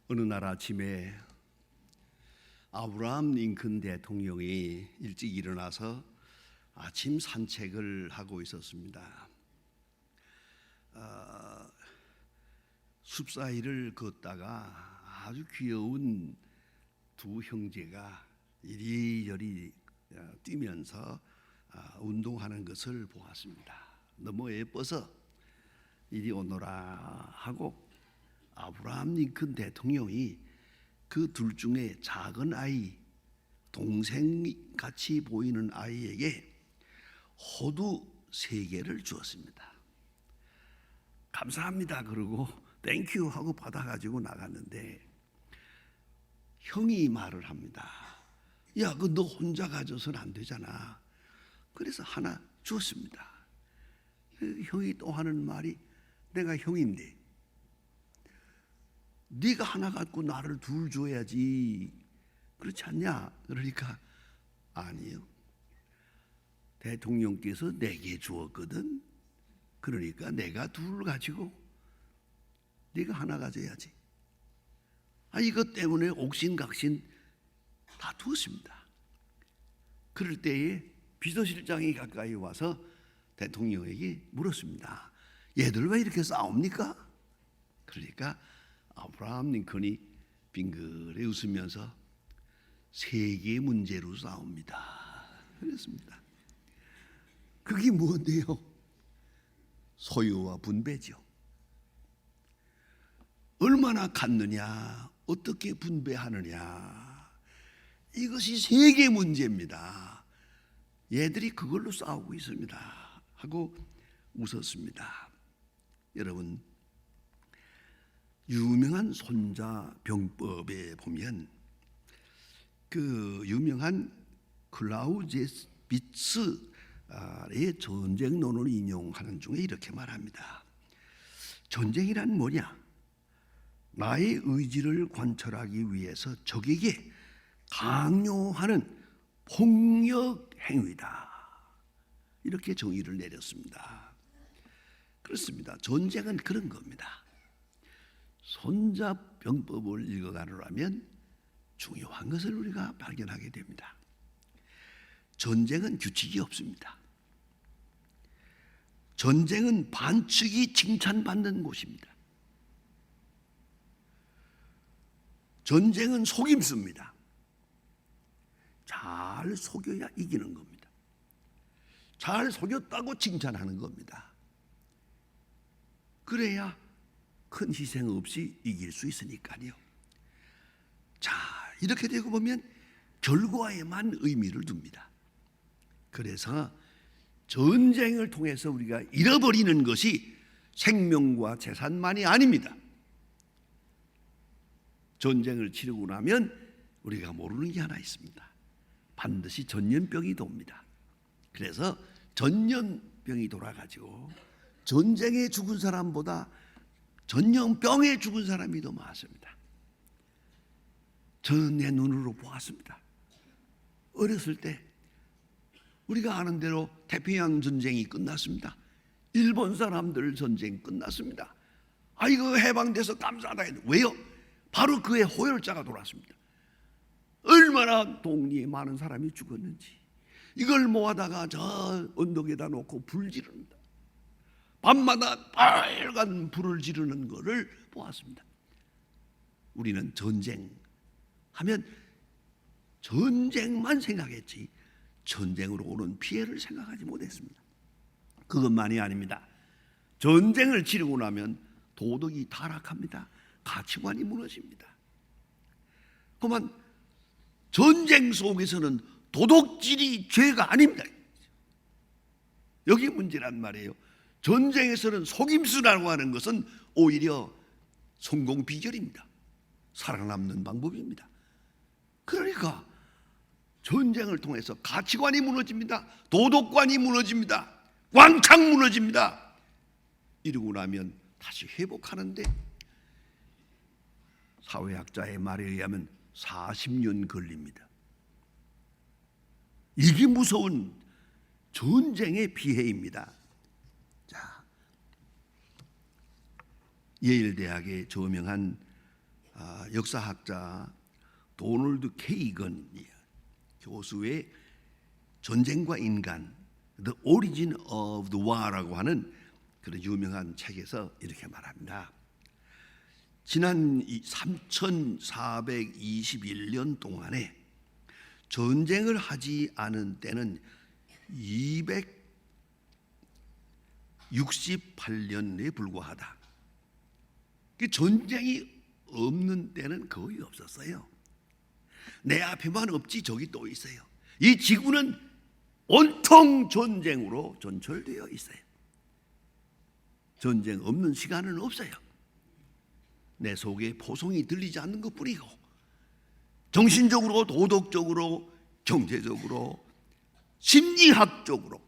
어느 날 아침에 아브라함 링컨 대통령이 일찍 일어나서 아침 산책을 하고 있었습니다. 숲 사이를 걷다가 아주 귀여운 두 형제가 이리저리 뛰면서 운동하는 것을 보았습니다. 너무 예뻐서 이리 오너라 하고 아브라함 링컨 대통령이 그 둘 중에 작은 아이, 동생같이 보이는 아이에게 호두 3개를 주었습니다. 감사합니다 그러고 땡큐 하고 받아가지고 나갔는데 형이 말을 합니다. 야, 그 너 혼자 가져서는 안 되잖아. 그래서 하나 주었습니다. 형이 또 하는 말이, 내가 형인데 네가 하나 갖고 나를 둘 줘야지, 그렇지 않냐? 그러니까 아니요, 대통령께서 4개 주었거든. 그러니까 내가 둘 가지고 네가 하나 가져야지. 이것 때문에 옥신각신 다투었습니다. 그럴 때에 비서실장이 가까이 와서 대통령에게 물었습니다. 얘들 왜 이렇게 싸웁니까? 그러니까 아브라함 링컨이 빙그레 웃으면서 세계 문제로 싸웁니다 그랬습니다. 그게 뭔데요? 소유와 분배죠. 얼마나 갖느냐, 어떻게 분배하느냐, 이것이 세계 문제입니다. 얘들이 그걸로 싸우고 있습니다 하고 웃었습니다. 여러분, 유명한 손자병법에 보면 그 유명한 클라우제비츠의 전쟁론을 인용하는 중에 이렇게 말합니다. 전쟁이란 뭐냐? 나의 의지를 관철하기 위해서 적에게 강요하는 폭력 행위다. 이렇게 정의를 내렸습니다. 그렇습니다. 전쟁은 그런 겁니다. 손자병법을 읽어가려면 중요한 것을 우리가 발견하게 됩니다. 전쟁은 규칙이 없습니다. 전쟁은 반칙이 칭찬받는 곳입니다. 전쟁은 속임수입니다. 잘 속여야 이기는 겁니다. 잘 속였다고 칭찬하는 겁니다. 그래야 큰 희생 없이 이길 수 있으니까요. 자, 이렇게 되고 보면 결과에만 의미를 둡니다. 그래서 전쟁을 통해서 우리가 잃어버리는 것이 생명과 재산만이 아닙니다. 전쟁을 치르고 나면 우리가 모르는 게 하나 있습니다. 반드시 전염병이 돕니다. 그래서 전염병이 돌아가지고 전쟁에 죽은 사람보다 전염병에 죽은 사람이 더 많습니다. 저는 내 눈으로 보았습니다. 어렸을 때 우리가 아는 대로 태평양 전쟁이 끝났습니다. 일본 사람들 전쟁 끝났습니다. 이거 해방돼서 감사하다. 왜요? 바로 그의 호열자가 돌았습니다. 얼마나 독리에 많은 사람이 죽었는지 이걸 모아다가 저 언덕에다 놓고 불 지릅니다. 밤마다 빨간 불을 지르는 것을 보았습니다. 우리는 전쟁 하면 전쟁만 생각했지 전쟁으로 오는 피해를 생각하지 못했습니다. 그것만이 아닙니다. 전쟁을 치르고 나면 도덕이 타락합니다. 가치관이 무너집니다. 그만 전쟁 속에서는 도덕질이 죄가 아닙니다. 여기 문제란 말이에요. 전쟁에서는 속임수라고 하는 것은 오히려 성공 비결입니다. 살아남는 방법입니다. 그러니까 전쟁을 통해서 가치관이 무너집니다. 도덕관이 무너집니다. 왕창 무너집니다. 이러고 나면 다시 회복하는데 사회학자의 말에 의하면 40년 걸립니다. 이게 무서운 전쟁의 피해입니다. 자, 예일대학의 저명한 역사학자 도널드 케이건 교수의 전쟁과 인간 The Origin of the War라고 하는 그런 유명한 책에서 이렇게 말합니다. 지난 3421년 동안에 전쟁을 하지 않은 때는 268년에 불과하다. 전쟁이 없는 때는 거의 없었어요. 내 앞에만 없지 저기 또 있어요. 이 지구는 온통 전쟁으로 전철되어 있어요. 전쟁 없는 시간은 없어요. 내 속에 포성이 들리지 않는 것뿐이고 정신적으로, 도덕적으로, 경제적으로, 심리학적으로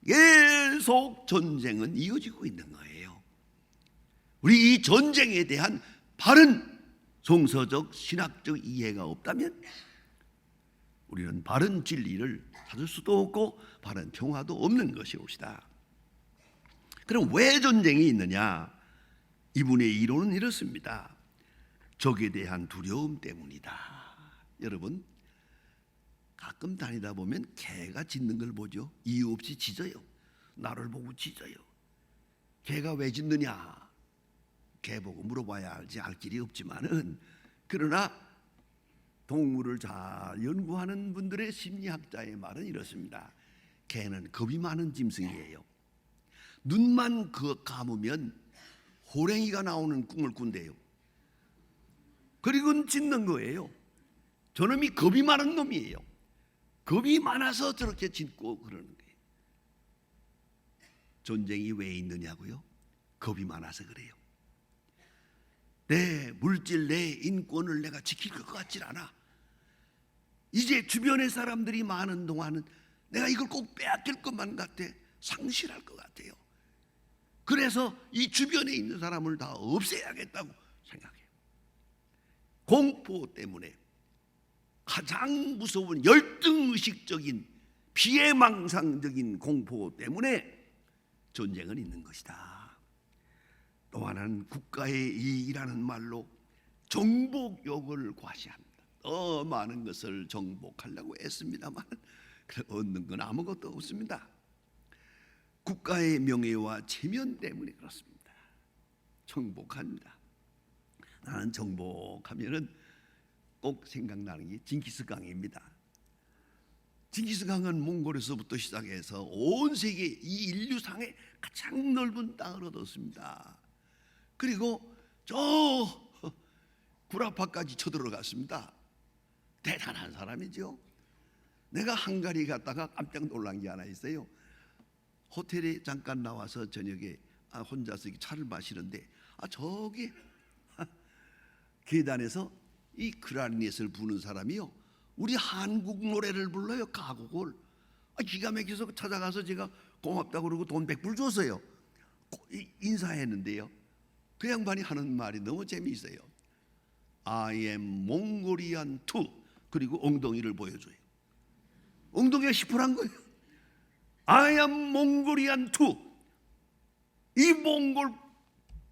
계속 전쟁은 이어지고 있는 거예요. 우리 이 전쟁에 대한 바른 성서적 신학적 이해가 없다면 우리는 바른 진리를 찾을 수도 없고 바른 평화도 없는 것이옵시다. 그럼 왜 전쟁이 있느냐? 이분의 이론은 이렇습니다. 적에 대한 두려움 때문이다. 여러분, 가끔 다니다 보면 개가 짖는 걸 보죠. 이유 없이 짖어요. 나를 보고 짖어요. 개가 왜 짖느냐? 개 보고 물어봐야 알지 알 길이 없지만은, 그러나 동물을 잘 연구하는 분들의 심리학자의 말은 이렇습니다. 개는 겁이 많은 짐승이에요. 눈만 감으면 호랭이가 나오는 꿈을 꾼대요. 그리고 짖는 거예요. 저놈이 겁이 많은 놈이에요. 겁이 많아서 저렇게 짖고 그러는 거예요. 전쟁이 왜 있느냐고요? 겁이 많아서 그래요. 내 물질, 내 인권을 내가 지킬 것 같질 않아. 이제 주변의 사람들이 많은 동안은 내가 이걸 꼭 빼앗길 것만 같아. 상실할 것 같아요. 그래서 이 주변에 있는 사람을 다 없애야겠다고 생각해요. 공포 때문에 가장 무서운 열등의식적인 피해망상적인 공포 때문에 전쟁은 있는 것이다. 또 하나는 국가의 이익이라는 말로 정복욕을 과시합니다. 더 많은 것을 정복하려고 애씁니다만 얻는 건 아무것도 없습니다. 국가의 명예와 체면 때문에 그렇습니다. 정복합니다. 나는 정복하면은 꼭 생각나는 게 징기스강입니다. 징기스강은 몽골에서부터 시작해서 온 세계 이 인류상에 가장 넓은 땅을 얻었습니다. 그리고 저 구라파까지 쳐들어갔습니다. 대단한 사람이죠. 내가 헝가리 갔다가 깜짝 놀란 게 하나 있어요. 호텔에 잠깐 나와서 저녁에 혼자서 차를 마시는데 저기 계단에서 이 클라리넷을 부는 사람이요, 우리 한국 노래를 불러요. 가곡을. 기가 막혀서 찾아가서 제가 고맙다고 그러고 돈 100불 줬어요. 인사했는데요, 그 양반이 하는 말이 너무 재미있어요. I am Mongolian too. 그리고 엉덩이를 보여줘요. 엉덩이가 시퍼란 거예요. I am Mongolian too. 이 몽골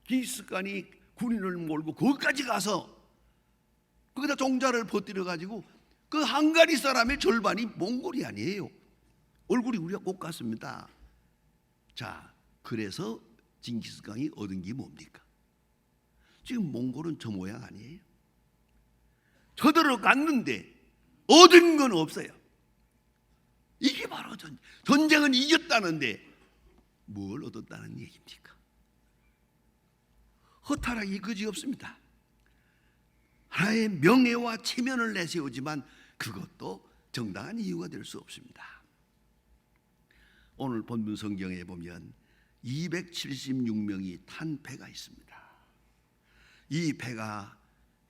기스간이 군인을 몰고 거기까지 가서 거기다 종자를 퍼뜨려 가지고 그 헝가리 사람의 절반이 몽골이 아니에요. 얼굴이 우리가 꼭 같습니다. 자, 그래서 징기스강이 얻은 게 뭡니까? 지금 몽골은 저 모양 아니에요. 쳐들어갔는데 얻은 건 없어요. 이게 바로 전쟁은 이겼다는데 뭘 얻었다는 얘기입니까? 허탈하기 그지없습니다. 하나의 명예와 체면을 내세우지만 그것도 정당한 이유가 될 수 없습니다. 오늘 본문 성경에 보면 276명이 탄 배가 있습니다. 이 배가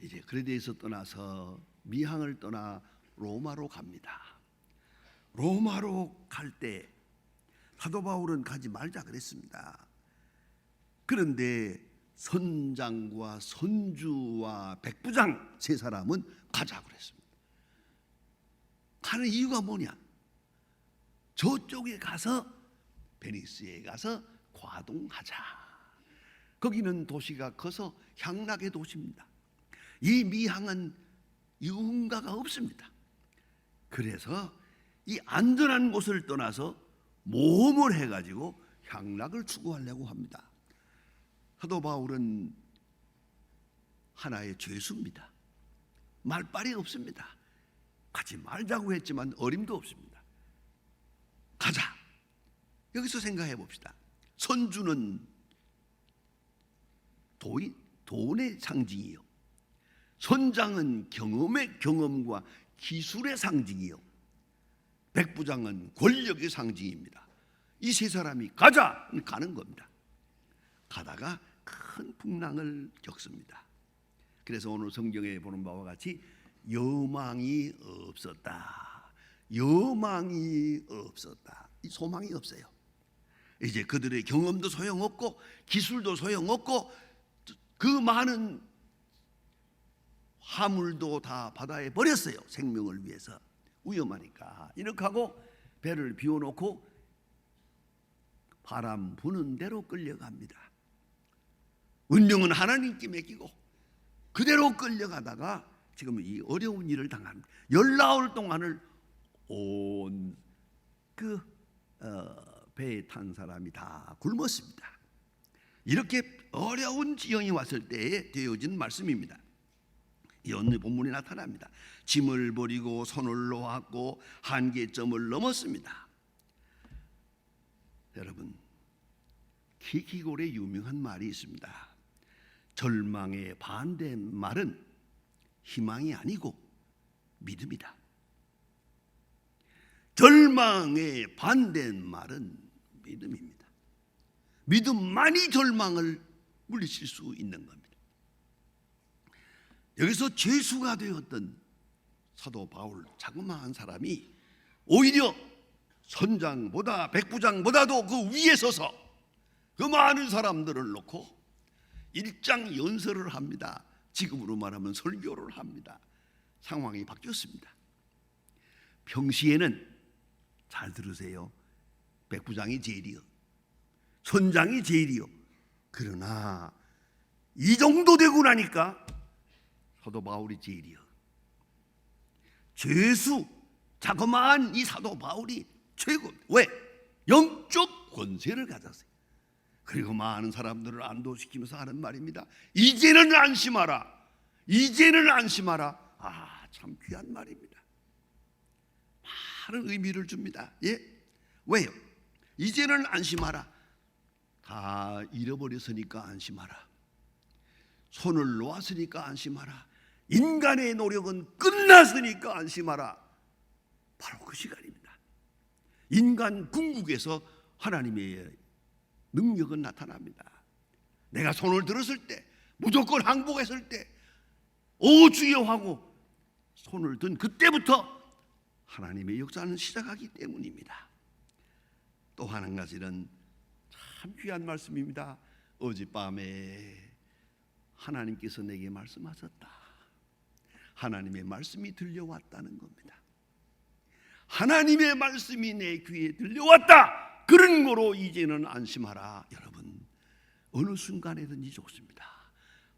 이제 그레데에서 떠나서 미항을 떠나 로마로 갑니다. 로마로 갈 때 사도 바울은 가지 말자 그랬습니다. 그런데 선장과 선주와 백부장 세 사람은 가자고 그랬습니다. 가는 이유가 뭐냐? 저쪽에 가서 베니스에 가서 과동하자. 거기는 도시가 커서 향락의 도시입니다. 이 미항은 유흥가가 없습니다. 그래서 이 안전한 곳을 떠나서 모험을 해가지고 향락을 추구하려고 합니다. 사도 바울은 하나의 죄수입니다. 말빨이 없습니다. 가지 말자고 했지만 어림도 없습니다. 가자. 여기서 생각해 봅시다. 선주는 돈의 상징이요, 선장은 경험과 기술의 상징이요, 백부장은 권력의 상징입니다. 이 세 사람이 가자 가는 겁니다. 가다가 큰 풍랑을 겪습니다. 그래서 오늘 성경에 보는 바와 같이 여망이 없었다. 여망이 없었다. 이 소망이 없어요. 이제 그들의 경험도 소용없고 기술도 소용없고 그 많은 화물도 다 바다에 버렸어요. 생명을 위해서. 위험하니까. 이렇게 하고 배를 비워놓고 바람 부는 대로 끌려갑니다. 운명은 하나님께 맡기고 그대로 끌려가다가 지금 이 어려운 일을 당합니다. 19일 동안을 온 배에 탄 사람이 다 굶었습니다. 이렇게 어려운 지경이 왔을 때에 되어진 말씀입니다. 이 오늘 본문에 나타납니다. 짐을 버리고 손을 놓았고 한계점을 넘었습니다. 여러분, 키키골의 유명한 말이 있습니다. 절망의 반대말은 희망이 아니고 믿음이다. 절망의 반대말은 믿음입니다. 믿음만이 절망을 물리칠 수 있는 겁니다. 여기서 죄수가 되었던 사도 바울, 자그마한 사람이 오히려 선장보다 백부장보다도 그 위에 서서 그 많은 사람들을 놓고 일장 연설을 합니다. 지금으로 말하면 설교를 합니다. 상황이 바뀌었습니다. 평시에는 잘 들으세요. 백부장이 제일이요, 선장이 제일이요. 그러나 이 정도 되고 나니까 사도 바울이 제일이요. 죄수 자그마한 이 사도 바울이 최고. 왜? 영적 권세를 가졌어요. 그리고 많은 사람들을 안도시키면서 하는 말입니다. 이제는 안심하라. 이제는 안심하라. 참 귀한 말입니다. 많은 의미를 줍니다. 예? 왜요? 이제는 안심하라. 다 잃어버렸으니까 안심하라. 손을 놓았으니까 안심하라. 인간의 노력은 끝났으니까 안심하라. 바로 그 시간입니다. 인간 궁극에서 하나님의 능력은 나타납니다. 내가 손을 들었을 때, 무조건 항복했을 때, 오 주여 하고 손을 든 그때부터 하나님의 역사는 시작하기 때문입니다. 또 한 가지는 참 귀한 말씀입니다. 어젯밤에 하나님께서 내게 말씀하셨다. 하나님의 말씀이 들려왔다는 겁니다. 하나님의 말씀이 내 귀에 들려왔다. 그런 거로 이제는 안심하라. 여러분, 어느 순간에든지 좋습니다.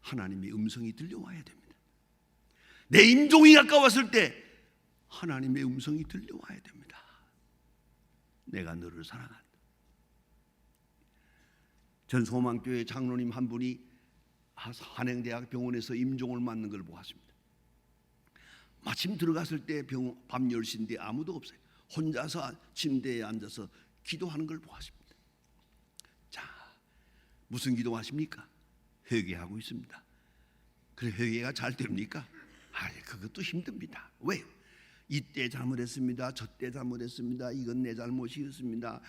하나님의 음성이 들려와야 됩니다. 내 임종이 가까웠을 때 하나님의 음성이 들려와야 됩니다. 내가 너를 사랑한다. 전 소망교회 장로님 한 분이 한양대학 병원에서 임종을 맞는 걸 보았습니다. 마침 들어갔을 때 밤 10시인데 아무도 없어요. 혼자서 침대에 앉아서 기도하는 걸 보았습니다. 자, 무슨 기도하십니까? 회개하고 있습니다. 그래, 회개가 잘 됩니까? 그것도 힘듭니다. 왜요? 이때 잘못했습니다. 저때 잘못했습니다. 이건 내 잘못이었습니다.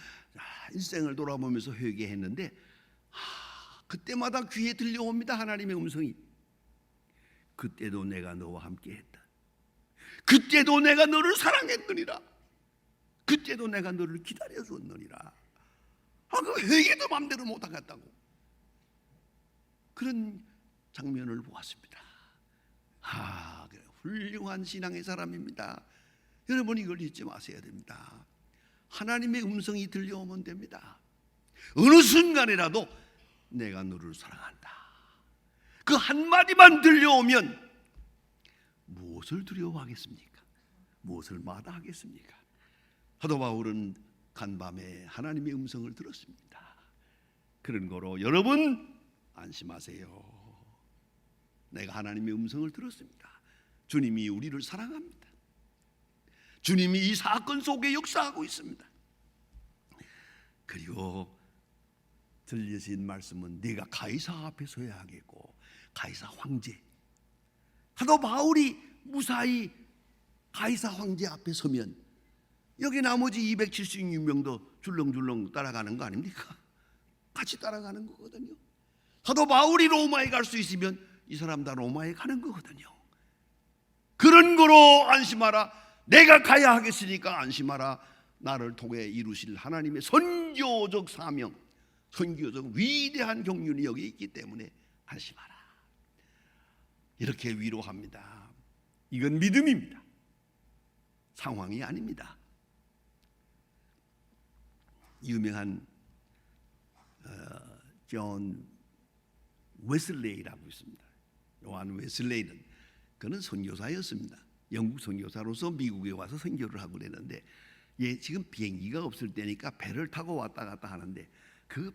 일생을 돌아보면서 회개했는데 그때마다 귀에 들려옵니다. 하나님의 음성이. 그때도 내가 너와 함께했다. 그때도 내가 너를 사랑했느니라. 그때도 내가 너를 기다려줬느니라. 그 회개도 마음대로 못하겠다고. 그런 장면을 보았습니다. 훌륭한 신앙의 사람입니다. 여러분, 이걸 잊지 마셔야 됩니다. 하나님의 음성이 들려오면 됩니다. 어느 순간이라도 내가 너를 사랑한다. 그 한마디만 들려오면 무엇을 두려워하겠습니까? 무엇을 마다하겠습니까? 사도 바울은 간밤에 하나님의 음성을 들었습니다. 그런 거로 여러분 안심하세요. 내가 하나님의 음성을 들었습니다. 주님이 우리를 사랑합니다. 주님이 이 사건 속에 역사하고 있습니다. 그리고 들려진 말씀은 네가 가이사 앞에 서야 하겠고, 가이사 황제. 사도 바울이 무사히 가이사 황제 앞에 서면 여기 나머지 276명도 줄렁줄렁 따라가는 거 아닙니까? 같이 따라가는 거거든요. 사도 바울이 로마에 갈 수 있으면 이 사람 다 로마에 가는 거거든요. 그런 거로 안심하라. 내가 가야 하겠으니까 안심하라. 나를 통해 이루실 하나님의 선교적 사명, 선교적 위대한 경륜이 여기 있기 때문에 안심하라. 이렇게 위로합니다. 이건 믿음입니다. 상황이 아닙니다. 유명한 존 웨슬레이라고 있습니다. 요한 웨슬레이는 그는 선교사였습니다. 영국 선교사로서 미국에 와서 선교를 하고 그랬는데, 지금 비행기가 없을 때니까 배를 타고 왔다 갔다 하는데, 그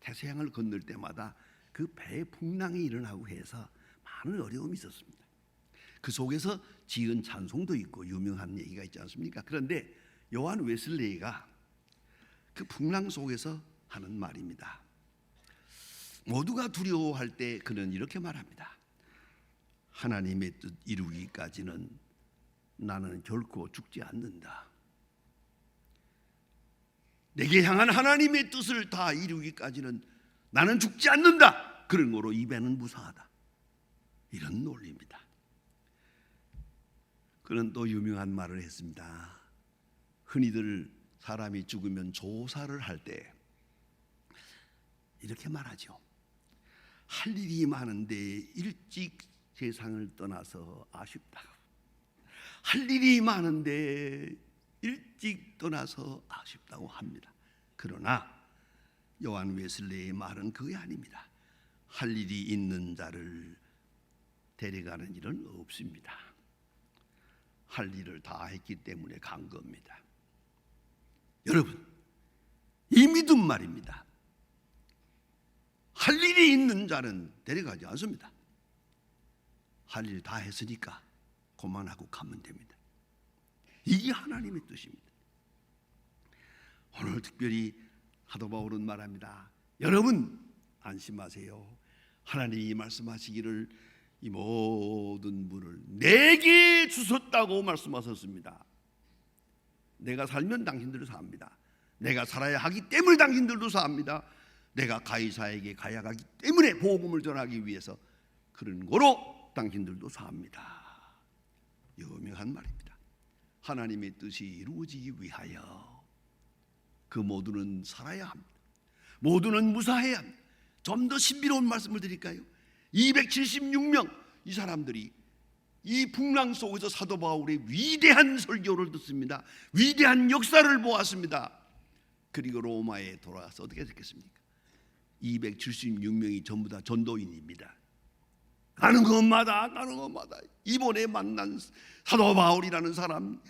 태평양을 건널 때마다 그 배에 풍랑이 일어나고 해서 많은 어려움이 있었습니다. 그 속에서 지은 찬송도 있고 유명한 얘기가 있지 않습니까? 그런데 요한 웨슬레이가 그 풍랑 속에서 하는 말입니다. 모두가 두려워할 때 그는 이렇게 말합니다. 하나님의 뜻 이루기까지는 나는 결코 죽지 않는다. 내게 향한 하나님의 뜻을 다 이루기까지는 나는 죽지 않는다. 그런 거로 입에는 무사하다. 이런 논리입니다. 그는 또 유명한 말을 했습니다. 흔히들 사람이 죽으면 조사를 할 때 이렇게 말하죠. 할 일이 많은데 일찍 세상을 떠나서 아쉽다. 할 일이 많은데 일찍 떠나서 아쉽다고 합니다. 그러나 요한 웨슬레이의 말은 그게 아닙니다. 할 일이 있는 자를 데려가는 일은 없습니다. 할 일을 다 했기 때문에 간 겁니다. 여러분, 이 믿음 말입니다. 할 일이 있는 자는 데려가지 않습니다. 할 일 다 했으니까 그만하고 가면 됩니다. 이게 하나님의 뜻입니다. 오늘 특별히 사도 바울은 말합니다. 여러분 안심하세요. 하나님이 말씀하시기를 이 모든 분을 내게 주셨다고 말씀하셨습니다. 내가 살면 당신들도 삽니다. 내가 살아야 하기 때문에 당신들도 삽니다. 내가 가이사에게 가야 하기 때문에 복음을 전하기 위해서 그런 거로 당신들도 삽니다. 유명한 말입니다. 하나님의 뜻이 이루어지기 위하여 그 모두는 살아야 합니다. 모두는 무사해야 합니다. 좀 더 신비로운 말씀을 드릴까요? 276명 이 사람들이 이 풍랑 속에서 사도 바울의 위대한 설교를 듣습니다. 위대한 역사를 보았습니다. 그리고 로마에 돌아가서 어떻게 됐겠습니까? 276명이 전부 다 전도인입니다. 가는 것마다 이번에 만난 사도 바울이라는 사람,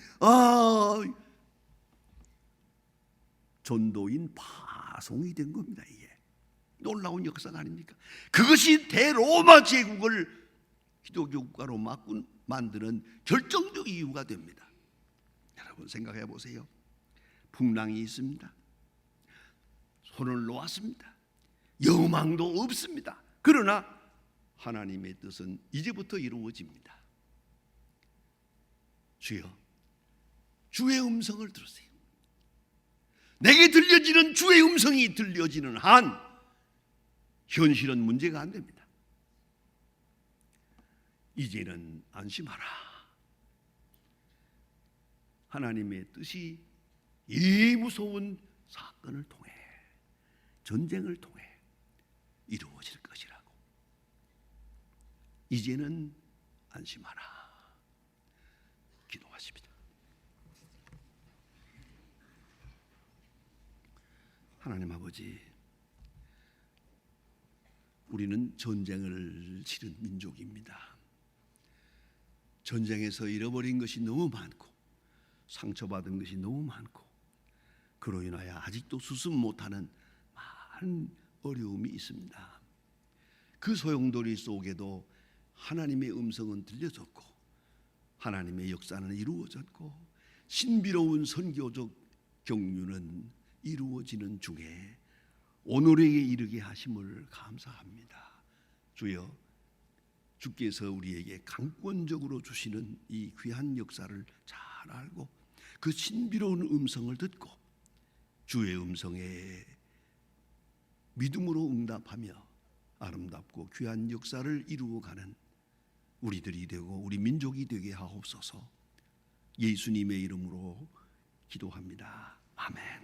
전도인 파송이 된 겁니다. 이게 놀라운 역사가 아닙니까? 그것이 대로마 제국을 기독교 국가로 만드는 결정적 이유가 됩니다. 여러분 생각해 보세요. 풍랑이 있습니다. 손을 놓았습니다. 여망도 없습니다. 그러나 하나님의 뜻은 이제부터 이루어집니다. 주여, 주의 음성을 들으세요. 내게 들려지는 주의 음성이 들려지는 한 현실은 문제가 안 됩니다. 이제는 안심하라. 하나님의 뜻이 이 무서운 사건을 통해, 전쟁을 통해 이루어질 것이라고. 이제는 안심하라. 기도하십니다. 하나님 아버지, 우리는 전쟁을 치른 민족입니다. 전쟁에서 잃어버린 것이 너무 많고 상처받은 것이 너무 많고 그로 인하여 아직도 수습 못하는 많은 어려움이 있습니다. 그 소용돌이 속에도 하나님의 음성은 들려졌고 하나님의 역사는 이루어졌고 신비로운 선교적 경륜은 이루어지는 중에 오늘에게 이르게 하심을 감사합니다. 주여, 주께서 우리에게 강권적으로 주시는 이 귀한 역사를 잘 알고 그 신비로운 음성을 듣고 주의 음성에 믿음으로 응답하며 아름답고 귀한 역사를 이루어가는 우리들이 되고 우리 민족이 되게 하옵소서. 예수님의 이름으로 기도합니다. 아멘.